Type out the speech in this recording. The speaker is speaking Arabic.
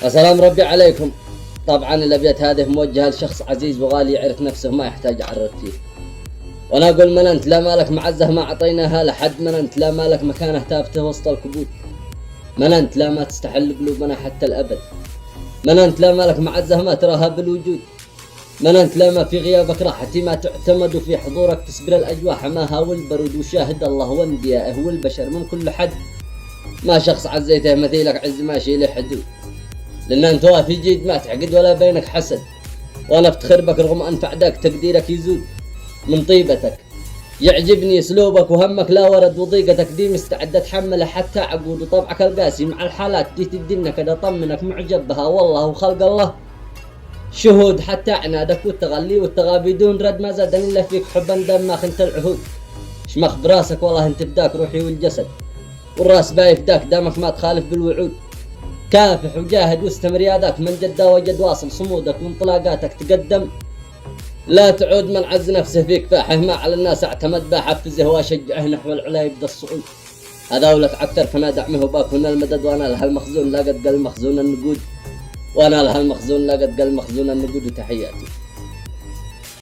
السلام ربي عليكم. طبعا الابيات هذه موجهة لشخص عزيز وغالي يعرف نفسه ما يحتاج اعرف فيه. وانا اقول من انت لا مالك معزه ما اعطيناها لحد، من انت لا مالك مكانه ثابته وسط الكبود، من انت لا ما تستحل قلوبنا حتى الابد، من انت لا مالك معزه ما تراها بالوجود، من انت لا ما في غيابك راحتي ما تعتمد وفي حضورك تصبر الاجواح حماها والبرود، وشاهد الله وانبيائه والبشر من كل حد، ما شخص عزيته مثيلك عز ماشي له حدود، لان انت وافي جيد ما تعقد ولا بينك حسد، وانا افتخر بك رغم انف اعداك تقديرك يزود من طيبتك، يعجبني اسلوبك وهمك لا ورد وضيقتك دي مستعد اتحمله حتى عقود، وطبعك القاسي مع الحالات دي تدينا كذا اطمنك معجب بها والله وخلق الله شهود، حتى عنادك والتغلي والتغابي دون رد ما زاد الا فيك حبا دام ما خنت العهود، شمخ براسك والله انت فداك روحي والجسد، والراس باي فداك دامك ما تخالف بالوعود، كافح وجاهد واستمر يا ذاك من جد وجد واصل صمودك وانطلاقاتك تقدم، لا تعود من عز نفسه فيك فاحه ما على الناس اعتمد بحفزه واشجعه نحو العلا يبدا الصعود، هذا ولك عكتر فما دعمه باكون المدد، وانا لها المخزون لا قد قل مخزون النقود، وانا لها المخزون لا قد قل مخزون النقود، وتحياتي.